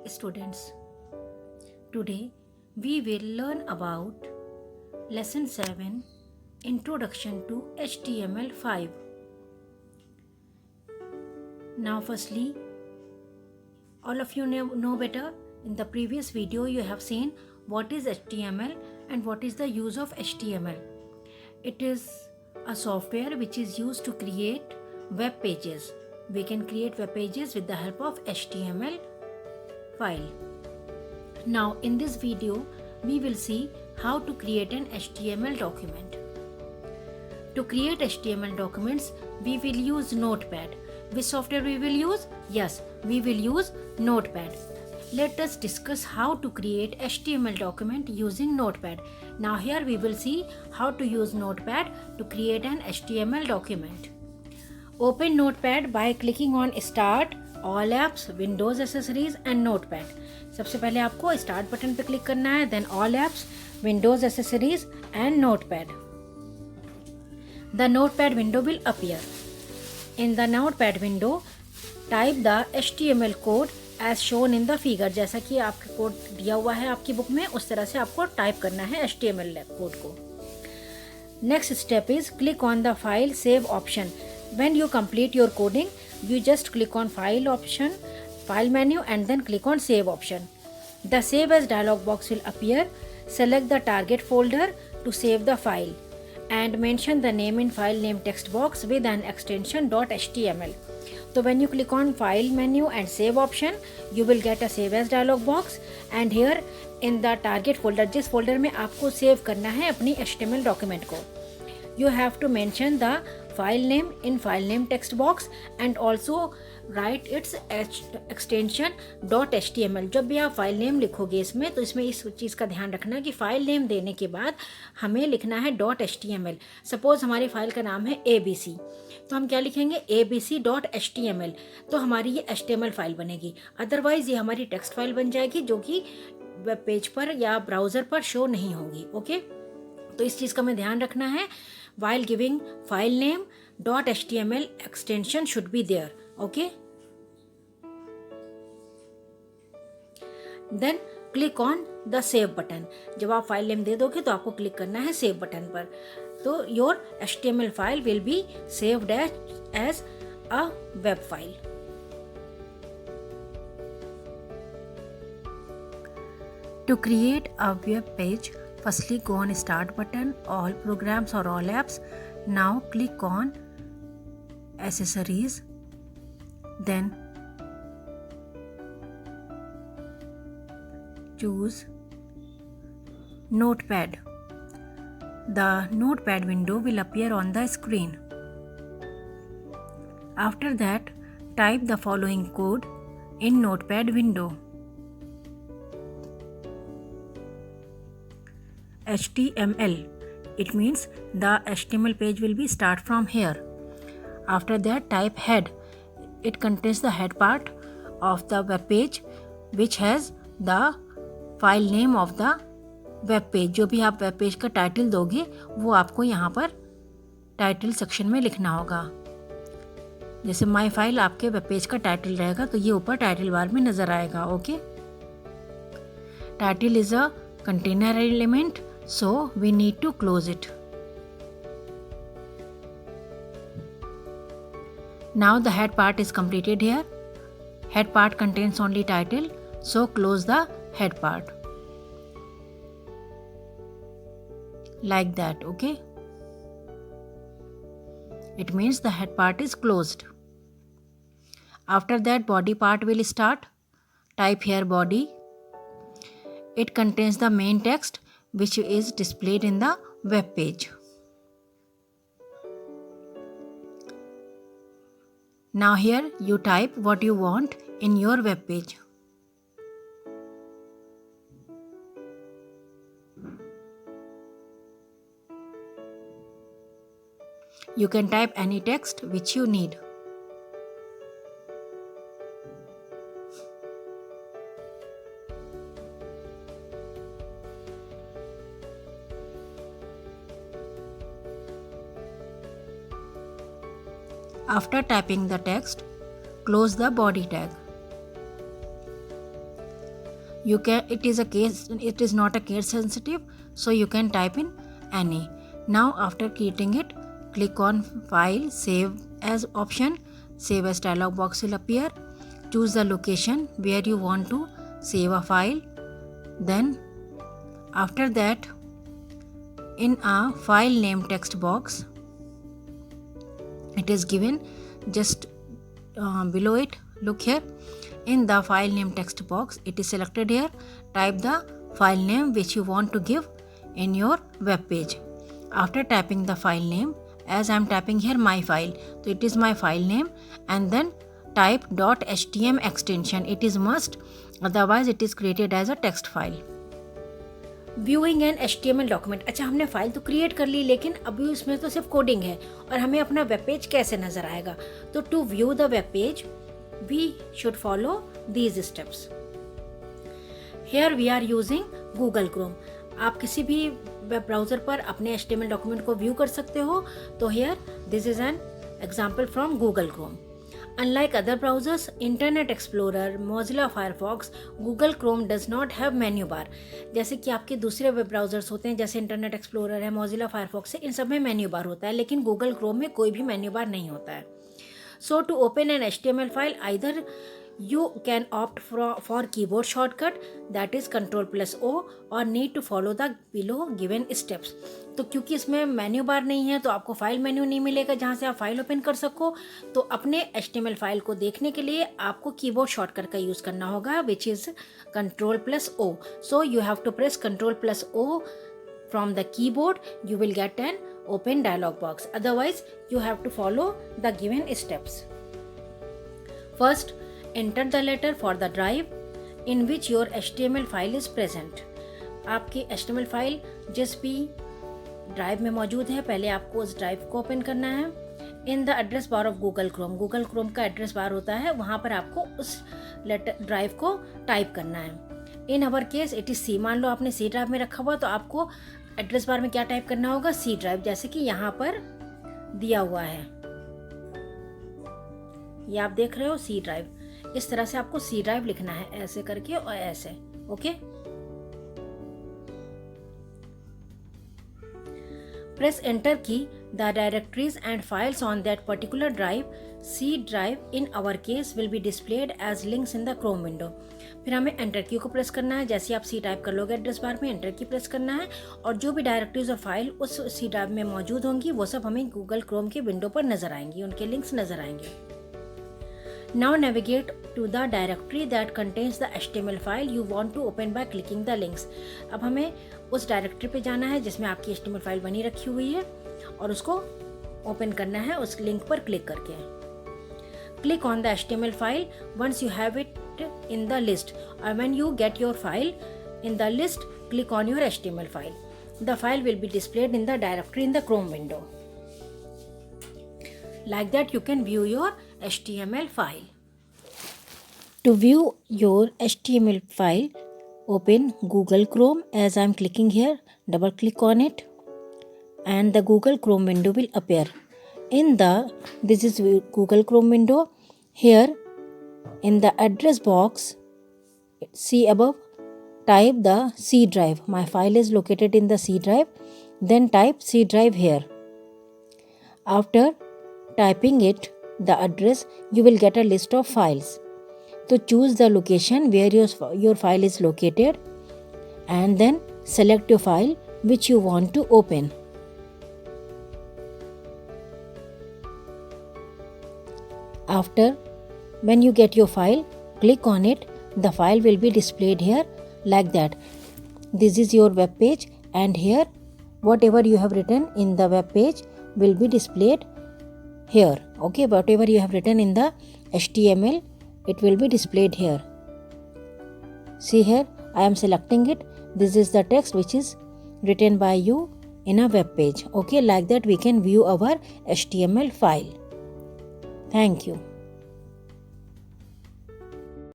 students. Today we will learn about Lesson 7 Introduction to HTML5. Now, firstly, all of you know better. In the previous video, you have seen what is HTML and what is the use of HTML. It is a software which is used to create web pages. We can create web pages with the help of HTML file. Now in this video we will see how to create an HTML document. To create HTML documents we will use Notepad. Which software we will use? Yes, we will use Notepad. Let us discuss how to create HTML document using Notepad. Now here we will see how to use Notepad to create an HTML document. Open Notepad by clicking on Start, All Apps, Windows Accessories and Notepad. सबसे पहले आपको Start button पे click करना है, then All Apps, Windows Accessories and Notepad. The Notepad window will appear. In the Notepad window, type the HTML code as shown in the figure. जैसा कि आपका code दिया हुआ है आपकी बुक में, उस तरह से आपको टाइप करना है HTML कोड को. Next step is click on the File Save option. When you complete your coding, you just click on File option, File menu and then click on Save option. The Save As dialog box will appear. Select the target folder to save the file and mention the name in file name text box with an extension .html. So when you click on File menu and Save option, you will get a Save As dialog box and here in the target folder, जिस folder में आपको save करना है अपनी HTML document को, you have to mention the file name in file name text box and also write its extension .html. जब भी आप फाइल नेम लिखोगे इसमें, तो इसमें इस चीज़ का ध्यान रखना कि फाइल नेम देने के बाद हमें लिखना है .html. सपोज हमारी फाइल का नाम है ABC, तो हम क्या लिखेंगे abc.html. तो हमारी ये HTML फाइल बनेगी. अदरवाइज ये हमारी टेक्स्ट फाइल बन जाएगी जो कि वेब पेज पर या ब्राउज़र पर शो नहीं होगी. ओके, तो इस चीज़ का हमें ध्यान रखना है. While giving file name, .html extension should be there. Okay. Then click on the save button. जब आप फाइल नेम दे दोगे तो आपको क्लिक करना है सेव बटन पर. तो your HTML file will be saved as a web file. To create a web page, firstly go on Start button, All Programs or All Apps. Now click on Accessories, then choose Notepad. The Notepad window will appear on the screen. After that, type the following code in Notepad window. HTML. It means the HTML page will be start from here. After that, type head. It contains the head part of the web page which has the file name of the web page. जो भी आप web page का title दोगे वो आपको यहाँ पर title section में लिखना होगा. जैसे माई फाइल आपके वेब पेज का टाइटल रहेगा तो ये ऊपर टाइटल बार में नजर आएगा. Okay, title is a container element, so we need to close it. Now the head part is completed here. Head part contains only title, so close the head part. Like that, okay? It means the head part is closed. After that, body part will start. Type here body. It contains the main text which is displayed in the web page. Now here you type what you want in your web page. You can type any text which you need. After typing the text, close the body tag. It is not a case sensitive, so you can type in any. Now after creating it, click on File, Save as option. Save as dialog box will appear. Choose the location where you want to save a file. Then after that, in a file name text box, it is given just below it. Look here, in the file name text box, it is selected here. Type the file name which you want to give in your web page. After typing the file name, as I am typing here my file, so it is my file name, and then type .htm extension. It is must, otherwise it is created as a text file. Viewing an HTML document. अच्छा, हमने file तो create कर ली, लेकिन अभी उसमें तो सिर्फ coding है और हमें अपना वेब पेज कैसे नजर आएगा. तो to view the web page we should follow these steps. Here we are using Google Chrome. आप किसी भी वेब ब्राउज़र पर अपने HTML डॉक्यूमेंट को व्यू कर सकते हो. तो here this is an example from Google Chrome. Unlike other browsers, Internet Explorer, Mozilla Firefox, Google Chrome does not have menu bar. जैसे कि आपके दूसरे वेब ब्राउजर्स होते हैं, जैसे इंटरनेट एक्सप्लोरर है, Mozilla Firefox है, इन सब में मेन्यू बार होता है, लेकिन Google Chrome में कोई भी मेन्यू बार नहीं होता है. So to open an HTML file, either you can opt for keyboard shortcut, that is Ctrl+O, or need to follow the below given steps. तो क्योंकि इसमें मेन्यू बार नहीं है, तो आपको फाइल मेन्यू नहीं मिलेगा जहाँ से आप फाइल ओपन कर सको. तो अपने HTML फाइल को देखने के लिए आपको कीबोर्ड शॉर्टकट का यूज़ करना होगा, which is Ctrl+O. So you have to press Ctrl+O from the keyboard. You will get an open dialog box. Otherwise, you have to follow the given steps. First, enter the letter for the drive in which your HTML file is present. आपकी HTML file जिस भी drive में मौजूद है, पहले आपको उस drive को ओपन करना है. In the address bar of Google Chrome का एड्रेस बार होता है, वहाँ पर आपको उस लेटर ड्राइव को टाइप करना है. In our case it is C. मान लो आपने सी ड्राइव में रखा हुआ, तो आपको एड्रेस बार में क्या टाइप करना होगा, सी ड्राइव, जैसे कि यहाँ पर दिया हुआ है, ये आप देख रहे हो सी ड्राइव. इस तरह से आपको सी ड्राइव लिखना है, ऐसे करके और ऐसे. Okay, press enter key. The directories and files on that particular drive, C drive in our case, will be displayed as links in the Chrome window. फिर हमें एंटर की को प्रेस करना है. जैसे आप सी टाइप कर लोगे एड्रेस बार में, एंटर की प्रेस करना है, और जो भी डायरेक्टरीज और फाइल उस सी ड्राइव में मौजूद होंगी वो सब हमें गूगल क्रोम के विंडो पर नजर आएंगी, उनके लिंक्स नजर आएंगे. Now navigate to the directory that contains the HTML file you want to open by clicking the links. अब हमें उस डायरेक्टरी पे जाना है जिसमें आपकी HTML फाइल बनी रखी हुई है, और उसको ओपन करना है उस लिंक पर क्लिक करके. Click on the HTML file once you have it in the list, or when you get your file in the list, click on your HTML file. The file will be displayed in the directory in the Chrome window. Like that you can view your HTML file. To view your HTML file, open Google Chrome. As I am clicking here, double click on it and the Google Chrome window will appear. This is Google Chrome window. Here in the address box, see above, type the C drive. My file is located in the C drive. Then type C drive here. After typing it, the address, you will get a list of files. So choose the location where your file is located, and then select your file which you want to open. After, when you get your file, click on it. The file will be displayed here like that. This is your web page, and here whatever you have written in the web page will be displayed here. Okay, whatever you have written in the HTML, it will be displayed here. See here, I am selecting it. This is the text which is written by you in a web page. Okay, like that we can view our HTML file. Thank you.